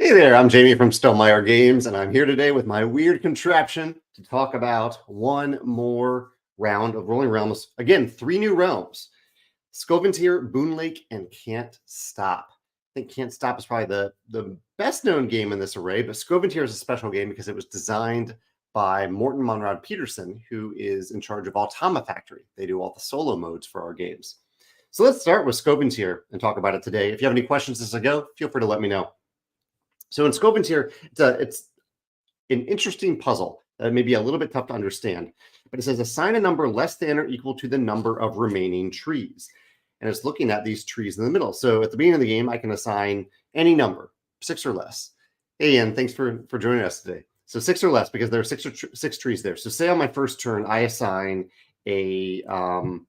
Hey there, I'm Jamey from Stonemeyer Games, and I'm here today with my weird contraption to talk about one more round of Rolling Realms. Again, 3 new realms: Skoventyr, Boonlake, and Can't Stop. I think Can't Stop is probably the best known game in this array, but Skoventyr is a special game because it was designed by Morten Monrad Peterson, who is in charge of Automa Factory. They do all the solo modes for our games. So let's start with Skoventyr and talk about it today. If you have any questions as I go, feel free to let me know. So in Skoventyr, it's an interesting puzzle that may be a little bit tough to understand, but it says assign a number less than or equal to the number of remaining trees. And it's looking at these trees in the middle. So at the beginning of the game, I can assign any number, 6 or less. Hey, Ian, thanks for joining us today. So 6 or less, because there are six trees there. So say on my first turn, I assign a 5.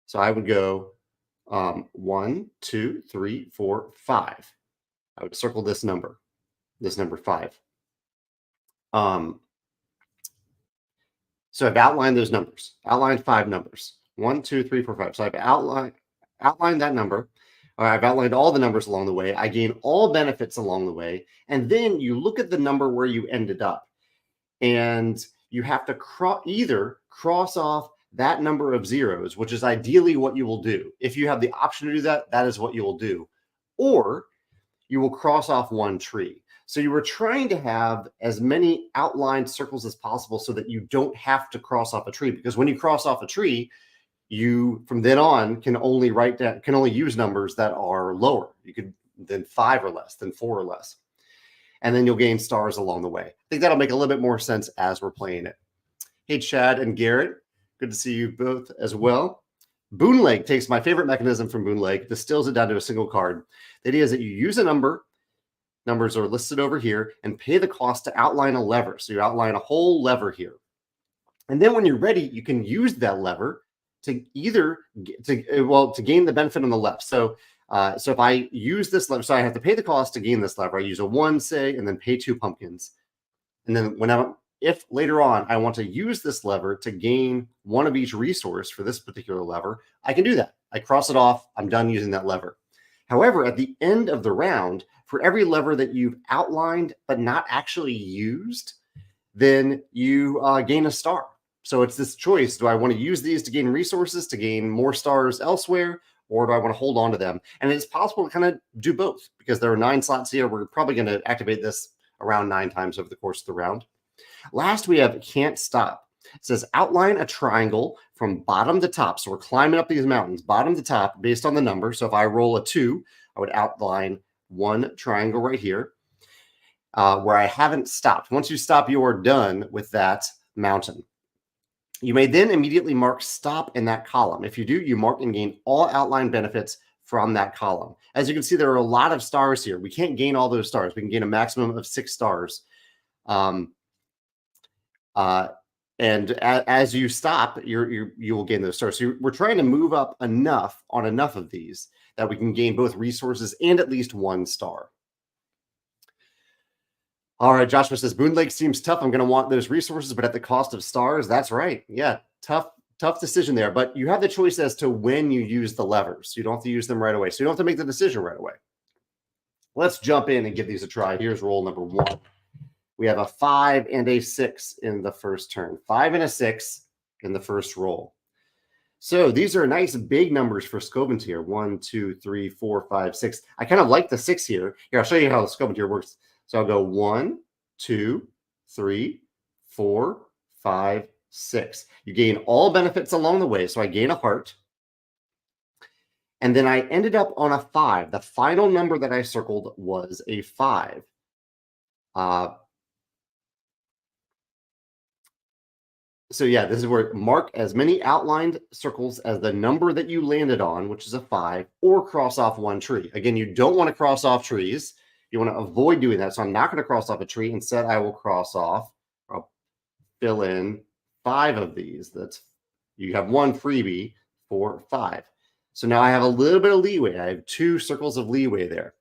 So I would go 1, 2, 3, 4, 5. I would circle this number 5. So I've outlined those numbers, outlined 5 numbers, 1, 2, 3, 4, 5. So I've outlined that number, or I've outlined all the numbers along the way. I gain all benefits along the way. And then you look at the number where you ended up, and you have to either cross off that number of zeros, which is ideally what you will do. If you have the option to do that, that is what you will do. Or you will cross off 1 tree. So you were trying to have as many outlined circles as possible so that you don't have to cross off a tree. Because when you cross off a tree, you from then on can only use numbers that are lower. You could than 5 or less, than 4 or less. And then you'll gain stars along the way. I think that'll make a little bit more sense as we're playing it. Hey, Chad and Garrett. Good to see you both as well. Boonlake takes my favorite mechanism from Boonlake, distills it down to a single card. The idea is that you use a number, numbers are listed over here, and pay the cost to outline a lever. So you outline a whole lever here. And then when you're ready, you can use that lever to gain the benefit on the left. So if I use this lever, so I have to pay the cost to gain this lever. I use a 1, say, and then pay 2 pumpkins. And then if later on I want to use this lever to gain 1 of each resource for this particular lever, I can do that. I cross it off. I'm done using that lever. However, at the end of the round, for every lever that you've outlined but not actually used, then you gain a star. So it's this choice. Do I want to use these to gain resources, to gain more stars elsewhere, or do I want to hold on to them? And it's possible to kind of do both, because there are 9 slots here. We're probably going to activate this around 9 times over the course of the round. Last, we have Can't Stop. It says outline a triangle from bottom to top. So we're climbing up these mountains, bottom to top, based on the number. So if I roll a 2, I would outline 1 triangle right here where I haven't stopped. Once you stop, you are done with that mountain. You may then immediately mark stop in that column. If you do, you mark and gain all outline benefits from that column. As you can see, there are a lot of stars here. We can't gain all those stars. We can gain a maximum of 6 stars. And as you stop, you will gain those stars. So we're trying to move up enough on enough of these that we can gain both resources and at least 1 star. All right, Joshua says, Boonlake seems tough. I'm going to want those resources, but at the cost of stars. That's right. Yeah, tough decision there. But you have the choice as to when you use the levers. You don't have to use them right away. So you don't have to make the decision right away. Let's jump in and give these a try. Here's roll number 1. We have a 5 and a 6 in the first turn. 5 and a 6 in the first roll. So these are nice big numbers for Skoventyr. 1, 2, 3, 4, 5, 6. I kind of like the 6 here. Here, I'll show you how Skoventyr works. So I'll go 1, 2, 3, 4, 5, 6. You gain all benefits along the way. So I gain a heart. And then I ended up on a 5. The final number that I circled was a 5. So yeah, this is where mark as many outlined circles as the number that you landed on, which is a 5, or cross off 1 tree. Again, you don't want to cross off trees. You want to avoid doing that. So I'm not going to cross off a tree. Instead, I will cross off, I'll fill in 5 of these. You have 1 freebie for 5. So now I have a little bit of leeway. I have 2 circles of leeway there.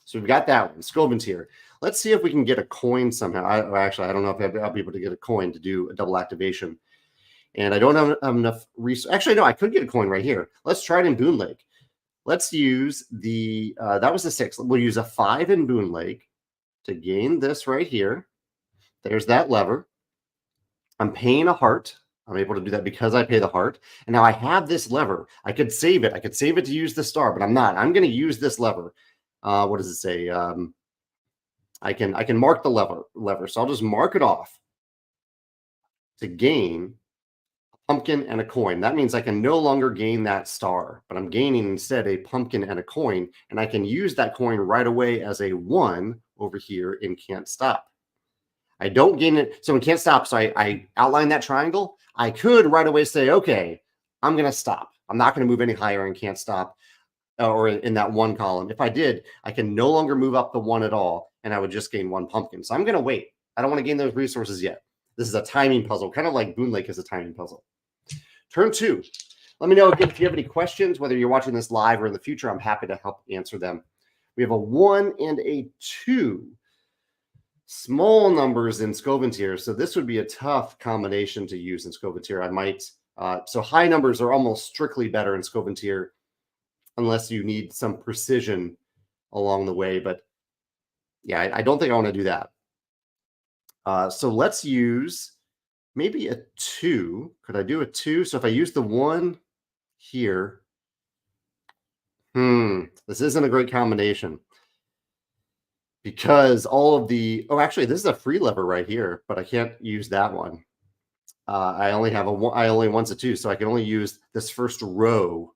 So we've got that one, Skoventyr. Let's see if we can get a coin somehow. I don't know if I'll be able to get a coin to do a double activation. And I don't have enough resources. Actually, no, I could get a coin right here. Let's try it in Boonlake. let's use the, that was a 6. We'll use a 5 in Boonlake to gain this right here. There's that lever. I'm paying a heart. I'm able to do that because I pay the heart. And now I have this lever. I could save it. I could save it to use the star, but I'm not. I'm going to use this lever. What does it say? I can mark the lever. So I'll just mark it off to gain a pumpkin and a coin. That means I can no longer gain that star, but I'm gaining instead a pumpkin and a coin. And I can use that coin right away as a 1 over here in Can't Stop. I don't gain it. So in Can't Stop, so I outline that triangle. I could right away say, okay, I'm going to stop. I'm not going to move any higher in Can't Stop or in that 1 column. If I did, I can no longer move up the 1 at all, and I would just gain 1 pumpkin. So I'm going to wait. I don't want to gain those resources yet. This is a timing puzzle, kind of like Boonlake is a timing puzzle. Turn 2. Let me know again if you have any questions, whether you're watching this live or in the future. I'm happy to help answer them. We have a 1 and a 2. Small numbers in Skoventyr, so this would be a tough combination to use in Skoventyr. I might, so high numbers are almost strictly better in Skoventyr, unless you need some precision along the way. But yeah, I don't think I want to do that. So let's use maybe a 2. Could I do a 2? So if I use the 1 here, this isn't a great combination. Because all of the, oh, actually, this is a free lever right here, but I can't use that one. I only have I only once a 2, so I can only use this first row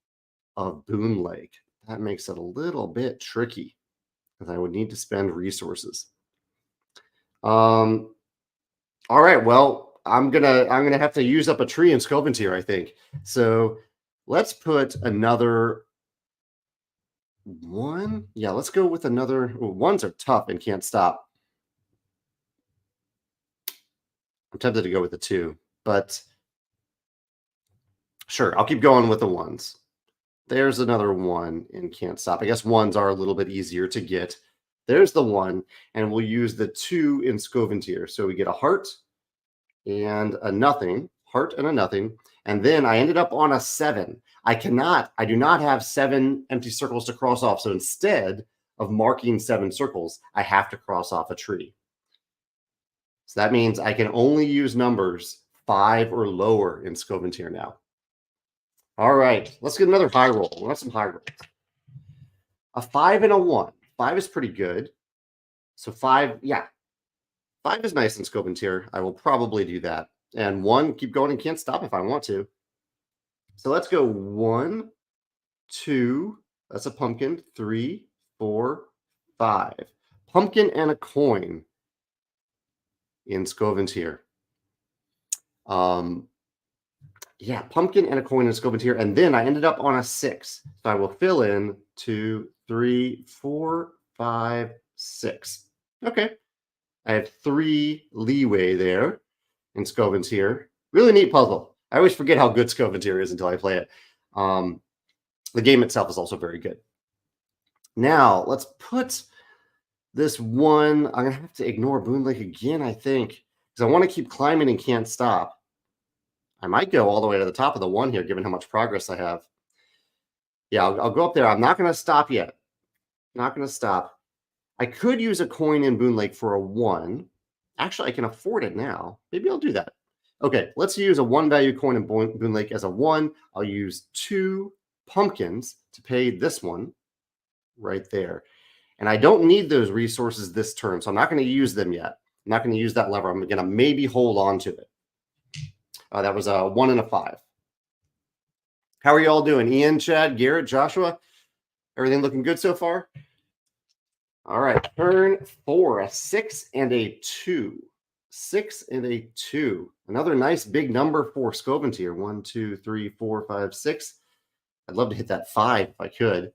of Boonlake. That makes it a little bit tricky because I would need to spend resources. All right, well, I'm gonna have to use up a tree in Skoventyr, I think. So let's put another 1. Yeah, let's go with another. 1s are tough and Can't Stop. I'm tempted to go with the 2, but sure, I'll keep going with the 1s. There's another 1 in Can't Stop. I guess 1s are a little bit easier to get. There's the 1, and we'll use the 2 in Skoventyr. So we get a heart and a nothing, heart and a nothing, and then I ended up on a 7. I do not have 7 empty circles to cross off. So instead of marking 7 circles, I have to cross off a tree. So that means I can only use numbers 5 or lower in Skoventyr now. All right, let's get another high roll. We want some high rolls. A 5 and a 1. 5 is pretty good. So 5, yeah. 5 is nice in Skoventyr. I will probably do that. And 1, keep going and Can't Stop if I want to. So let's go 1, 2, that's a pumpkin, 3, 4, 5. Pumpkin and a coin in Skoventyr. Yeah, pumpkin and a coin in Skoventyr. And then I ended up on a 6. So I will fill in 2, 3, 4, 5, 6. Okay. I have 3 leeway there in Skoventyr. Really neat puzzle. I always forget how good Skoventyr is until I play it. The game itself is also very good. Now, let's put this 1. I'm going to have to ignore Boonlake again, I think, because I want to keep climbing and Can't Stop. I might go all the way to the top of the 1 here, given how much progress I have. Yeah, I'll go up there. I'm not going to stop yet. Not going to stop. I could use a coin in Boonlake for a 1. Actually, I can afford it now. Maybe I'll do that. Okay, let's use a 1 value coin in Boonlake as a 1. I'll use 2 pumpkins to pay this one right there. And I don't need those resources this turn, so I'm not going to use them yet. I'm not going to use that lever. I'm going to maybe hold on to it. That was a 1 and a 5. How are you all doing? Ian, Chad, Garrett, Joshua? Everything looking good so far? All right, turn 4, a 6 and a 2. 6 and a 2. Another nice big number for Skoventyr. 1, 2, 3, 4, 5, 6. I'd love to hit that 5 if I could.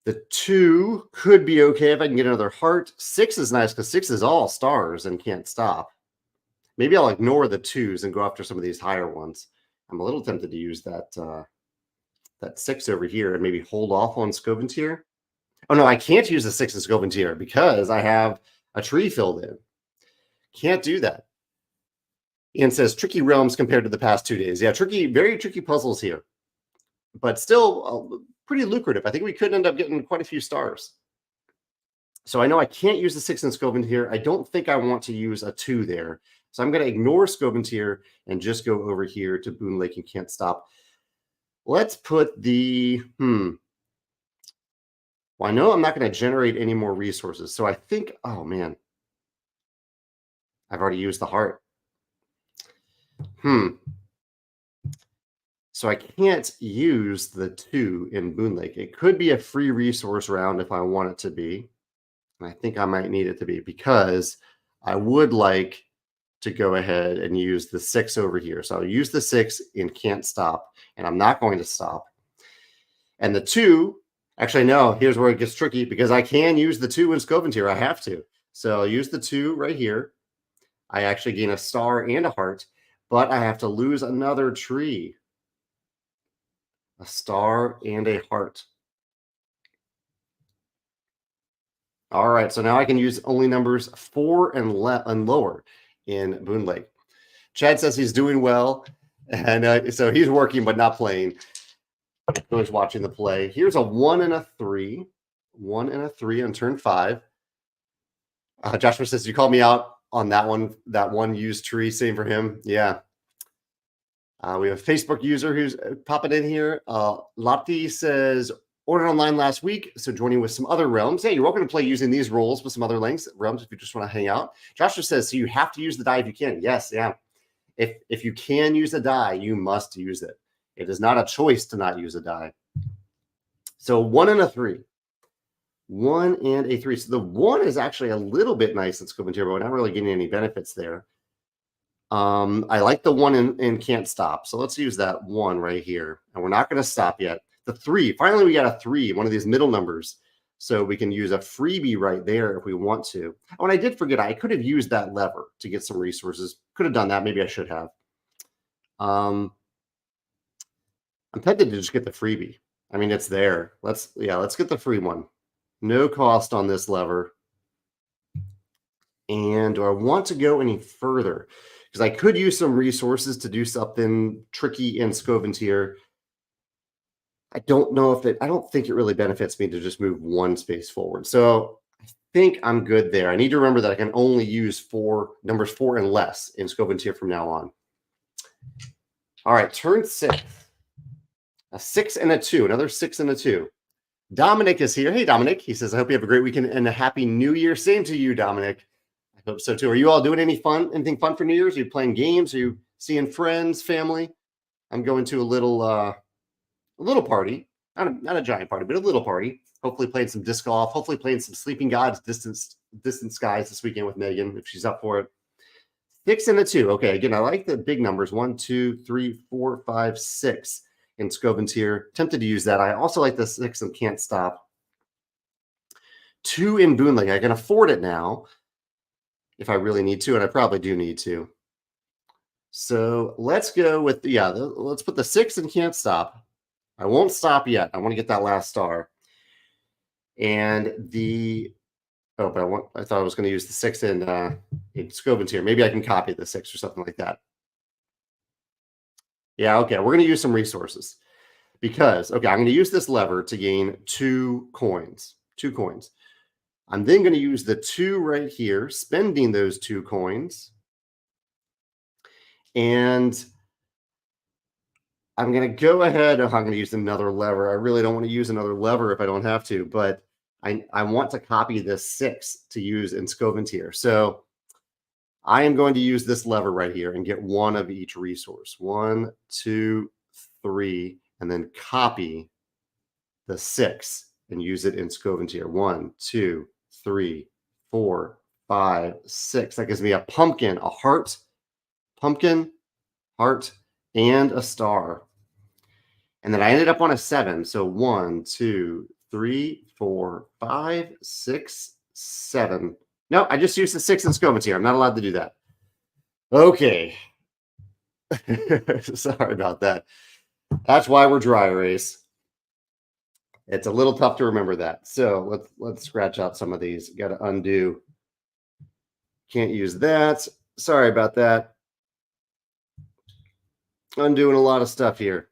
The 2 could be okay if I can get another heart. 6 is nice because 6 is all stars and Can't Stop. Maybe I'll ignore the 2s and go after some of these higher ones. I'm a little tempted to use that 6 over here and maybe hold off on Skoventyr. Oh, no, I can't use the 6 in Skoventyr because I have a tree filled in. Can't do that. Ian says, tricky realms compared to the past 2 days. Yeah, tricky, very tricky puzzles here. but still pretty lucrative. I think we could end up getting quite a few stars. So I know I can't use the 6 in Skoventyr. I don't think I want to use a 2 there. So I'm going to ignore Skoventyr and just go over here to Boonlake and Can't Stop. Let's put the, well, I know I'm not going to generate any more resources. So I think, oh man, I've already used the heart. So I can't use the 2 in Boonlake. It could be a free resource round if I want it to be. And I think I might need it to be because I would like to go ahead and use the 6 over here. So I'll use the 6 in Can't Stop, and I'm not going to stop. And the 2, actually, no, here's where it gets tricky because I can use the 2 in Skoventyr. I have to. So I'll use the 2 right here. I actually gain a star and a heart, but I have to lose another tree. A star and a heart. All right, so now I can use only numbers 4 and lower in Boonlake. Chad says he's doing well, and so he's working but not playing. He's watching the play. Here's a 1 and a 3. 1 and a 3 on turn 5. Joshua says, you called me out on that one used tree. Same for him. Yeah. We have a Facebook user who's popping in here. Lati says, ordered online last week, so joining with some other realms. Hey, you're welcome to play using these roles with some other realms if you just want to hang out. Joshua says, so you have to use the die if you can. Yes, yeah. If you can use a die, you must use it. It is not a choice to not use a die. So 1 and a 3. 1 and a 3. So the 1 is actually a little bit nice in Skoventyr, but we're not really getting any benefits there. I like the 1 in Can't Stop. So let's use that 1 right here. And we're not going to stop yet. The 3, finally we got a 3, one of these middle numbers. So we can use a freebie right there if we want to. Oh, and I did forget, I could have used that lever to get some resources. Could have done that. Maybe I should have. I'm tempted to just get the freebie. I mean, it's there. Let's get the free one. No cost on this lever. And do I want to go any further? Because I could use some resources to do something tricky in Skoventyr. I don't know if I don't think it really benefits me to just move 1 space forward. So I think I'm good there. I need to remember that I can only use numbers 4 and less in Skoventyr from now on. All right, turn 6. A 6 and a 2, another 6 and a 2. Dominic is here. Hey, Dominic. He says, I hope you have a great weekend and a happy New Year. Same to you, Dominic. I hope so too. Are you all doing anything fun for New Year's? Are you playing games? Are you seeing friends, family? I'm going to a little party, not a giant party, but a little party. Hopefully playing some disc golf. Hopefully playing some Sleeping Gods Distant Skies this weekend with Megan if she's up for it. 6 and a 2. Okay, again, I like the big numbers. 1, 2, 3, 4, 5, 6 in Skoventyr. Tempted to use that. I also like the 6 and Can't Stop. 2 in Boonlake. I can afford it now if I really need to, and I probably do need to. So let's go with let's put the 6 in Can't Stop. I won't stop yet. I want to get that last star. And I thought I was going to use the 6 in Skoventyr. Maybe I can copy the 6 or something like that. Yeah, okay. We're going to use some resources because, I'm going to use this lever to gain 2 coins. 2 coins. I'm then going to use the 2 right here, spending those 2 coins. And I'm going to go ahead. I'm going to use another lever. I really don't want to use another lever if I don't have to, but I want to copy this 6 to use in Skoventyr. So I am going to use this lever right here and get 1 of each resource. 1, 2, 3, and then copy the 6 and use it in Skoventyr. 1, 2, 3, 4, 5, 6. That gives me a pumpkin, a heart, pumpkin, heart, and a star. And then I ended up on a 7. So 1, 2, 3, 4, 5, 6, 7. No, I just used the 6 in Skoventyr. I'm not allowed to do that. Okay. Sorry about that. That's why we're dry erase. It's a little tough to remember that. So let's scratch out some of these. Got to undo. Can't use that. Sorry about that. Undoing a lot of stuff here.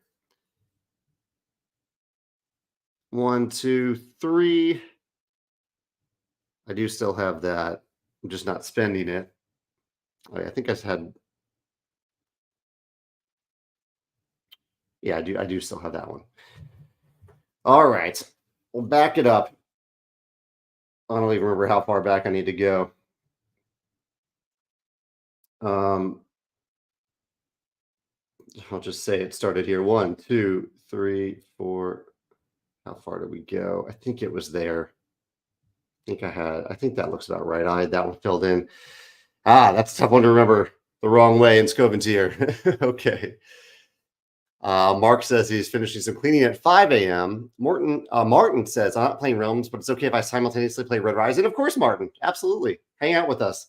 1, 2, 3. I do still have that. I'm just not spending it. I think I had. Yeah, I do. I do still have that one. All right. We'll back it up. I don't even remember how far back I need to go. Um, I'll just say it started here. 1, 2, 3, 4. How far did we go? I think it was there. I think that looks about right. I had that one filled in. That's a tough one to remember the wrong way in Skoventyr. Okay. Mark says he's finishing some cleaning at 5 a.m. Martin says, I'm not playing Realms, but it's okay if I simultaneously play Red Rising. Of course, Martin. Absolutely. Hang out with us.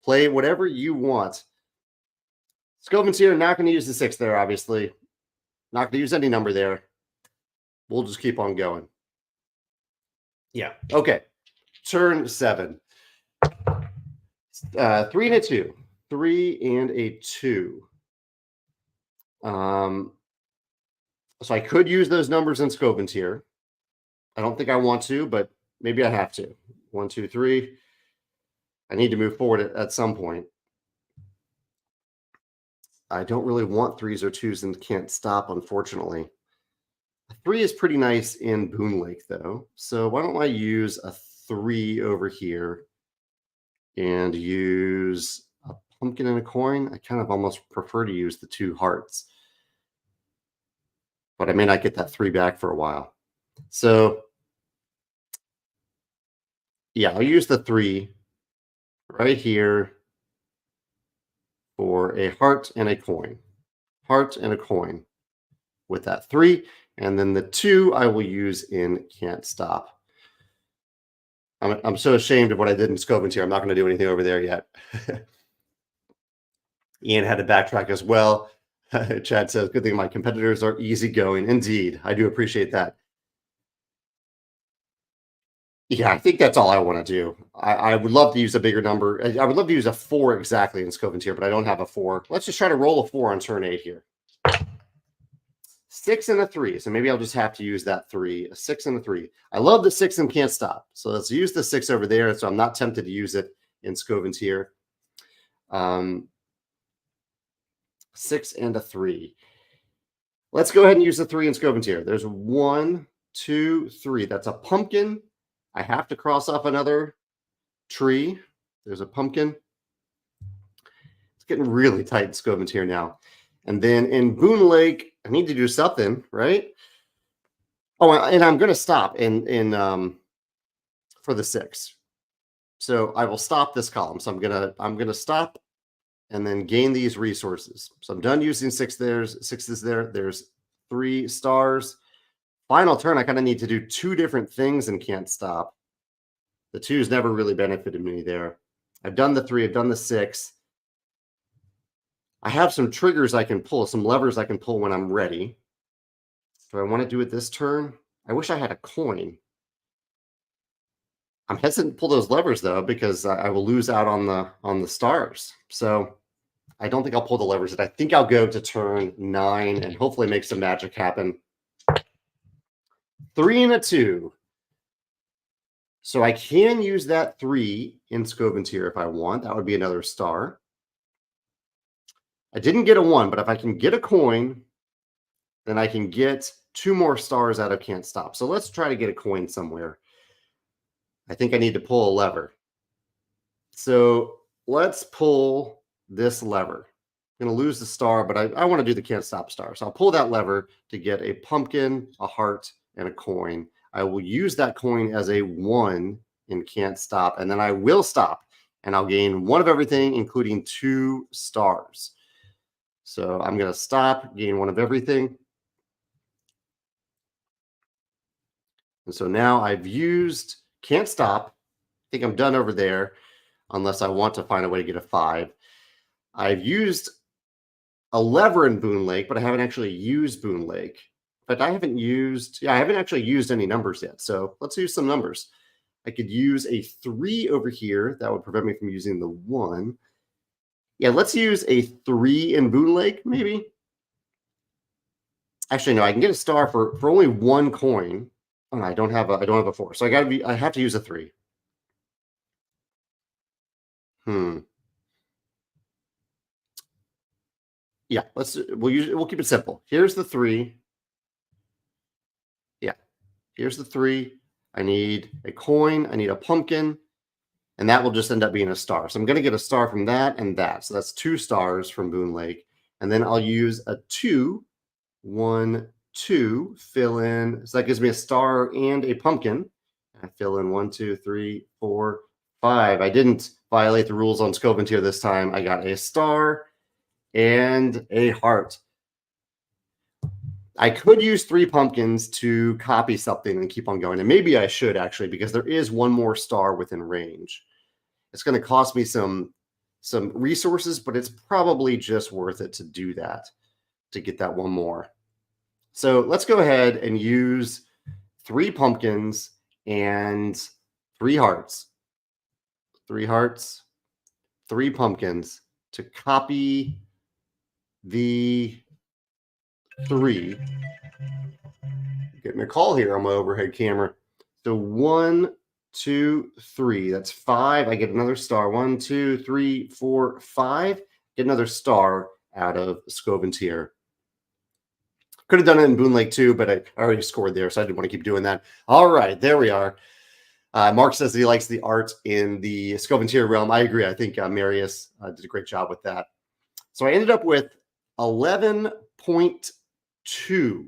Play whatever you want. Skoventyr, not going to use the 6 there, obviously. Not going to use any number there. We'll just keep on going. Yeah. Okay. Turn 7. 3 and a 2. 3 and a 2. So I could use those numbers in Skoventyr. I don't think I want to, but maybe I have to. 1, 2, 3. I need to move forward at some point. I don't really want 3s or 2s and can't stop, unfortunately. A 3 is pretty nice in Boonlake, though. So why don't I use a 3 over here and use a pumpkin and a coin? I kind of almost prefer to use the 2 hearts. But I may not get that 3 back for a while. So, yeah, I'll use the 3 right here for a heart and a coin. Heart and a coin with that 3. And then the 2 I will use in Can't Stop. I'm so ashamed of what I did in Skoventyr. I'm not going to do anything over there yet. Ian had to backtrack as well. Chad says, good thing my competitors are easygoing. Indeed. I do appreciate that. Yeah, I think that's all I want to do. I would love to use a bigger number. I would love to use a 4 exactly in Skoventyr, but I don't have a 4. Let's just try to roll a 4 on turn 8 here. 6 and a 3. So maybe I'll just have to use that 3. A 6 and a 3. I love the 6 and Can't Stop. So let's use the 6 over there. So I'm not tempted to use it in Skoventyr. 6 and a 3. Let's go ahead and use the 3 in Skoventyr. There's 1, 2, 3. That's a pumpkin. I have to cross off another tree. There's a pumpkin. It's getting really tight in Skoventyr now. And then in Boonlake, I need to do something, right? Oh, and I'm going to stop for the 6. So I will stop this column. So I'm gonna stop and then gain these resources. So I'm done using 6 there. 6 is there. There's 3 stars. Final turn, I kind of need to do 2 different things and Can't Stop. The 2's never really benefited me there. I've done the 3. I've done the 6. I have some triggers I can pull, some levers I can pull when I'm ready. Do I want to do it this turn? I wish I had a coin. I'm hesitant to pull those levers, though, because I will lose out on the stars. So I don't think I'll pull the levers. I think I'll go to turn 9 and hopefully make some magic happen. 3 and a 2. So I can use that 3 in Skoventyr if I want. That would be another star. I didn't get a 1, but if I can get a coin, then I can get 2 more stars out of Can't Stop. So let's try to get a coin somewhere. I think I need to pull a lever. So let's pull this lever. I'm going to lose the star, but I want to do the Can't Stop star. So I'll pull that lever to get a pumpkin, a heart, and a coin. I will use that coin as a 1 in Can't Stop, and then I will stop, and I'll gain 1 of everything, including 2 stars. So I'm going to stop, gain 1 of everything. And so now I've used Can't Stop. I think I'm done over there, unless I want to find a way to get a 5. I've used a lever in Boonlake, but I haven't actually used Boonlake. But I haven't actually used any numbers yet. So let's use some numbers. I could use a 3 over here. That would prevent me from using the 1. Yeah, let's use a 3 in Boonlake, maybe. Actually, no, I can get a star for only 1 coin. Oh, I don't have a 4. So I have to use a 3. Yeah, we'll keep it simple. Here's the 3. Yeah. Here's the 3. I need a coin, I need a pumpkin, and that will just end up being a star. So I'm going to get a star from that and that. So that's 2 stars from Boonlake. And then I'll use a 2, 1, 2, fill in. So that gives me a star and a pumpkin. I fill in 1, 2, 3, 4, 5. I didn't violate the rules on Skoventyr this time. I got a star and a heart. I could use 3 pumpkins to copy something and keep on going. And maybe I should actually, because there is one more star within range. It's going to cost me some resources, but it's probably just worth it to do that, to get that one more. So let's go ahead and use 3 pumpkins and 3 hearts. 3 hearts, 3 pumpkins to copy the 3. Getting a call here on my overhead camera. So 1, 2, 3. That's 5. I get another star. 1, 2, 3, 4, 5. Get another star out of Skoventyr. Could have done it in Boonlake too, but I already scored there, so I didn't want to keep doing that. All right, there we are. Mark says that he likes the art in the Skoventyr realm. I agree. I think Marius did a great job with that. So I ended up with 11.2.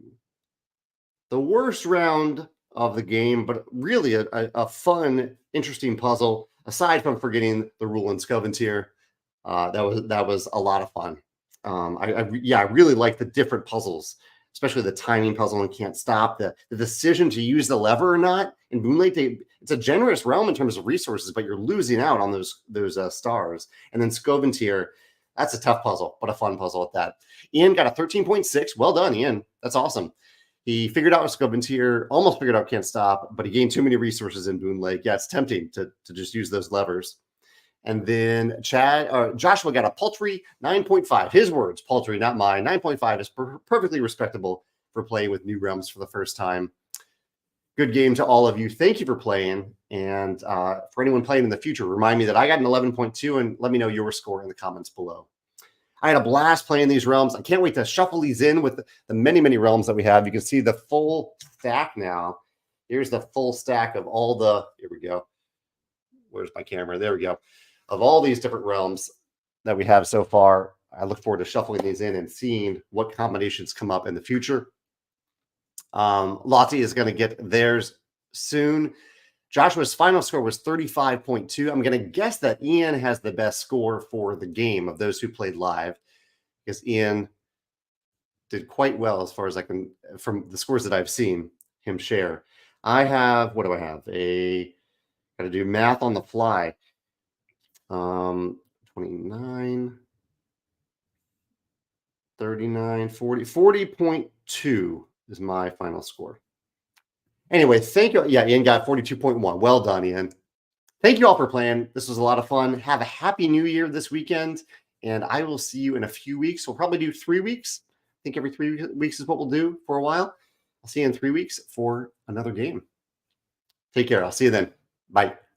The worst round of the game, but really a fun, interesting puzzle. Aside from forgetting the rule in Skoventyr, that was a lot of fun. I really like the different puzzles, especially the timing puzzle and can't stop. The decision to use the lever or not in Boonlake, it's a generous realm in terms of resources, but you're losing out on those stars. And then Skoventyr, that's a tough puzzle, but a fun puzzle at that. Ian got a 13.6. Well done, Ian. That's awesome. He figured out Skoventyr, almost figured out Can't Stop, but he gained too many resources in Boonlake. Yeah, it's tempting to just use those levers. And then Joshua got a paltry 9.5. His words, paltry, not mine. 9.5 is perfectly respectable for playing with New Realms for the first time. Good game to all of you. Thank you for playing. And for anyone playing in the future, remind me that I got an 11.2 and let me know your score in the comments below. I had a blast playing these realms. I can't wait to shuffle these in with the many, many realms that we have. You can see the full stack now. Here's the full stack of all the, here we go. Where's my camera? There we go. Of all these different realms that we have so far. I look forward to shuffling these in and seeing what combinations come up in the future. Lottie is going to get theirs soon. Joshua's final score was 35.2. I'm going to guess that Ian has the best score for the game of those who played live, because Ian did quite well as far as I can, from the scores that I've seen him share. I have, what do I have? Got to do math on the fly. 29, 39, 40, 40.2 is my final score. Anyway, thank you. Yeah, Ian got 42.1. Well done, Ian. Thank you all for playing. This was a lot of fun. Have a happy new year this weekend, and I will see you in a few weeks. We'll probably do 3 weeks. I think every 3 weeks is what we'll do for a while. I'll see you in 3 weeks for another game. Take care. I'll see you then. Bye.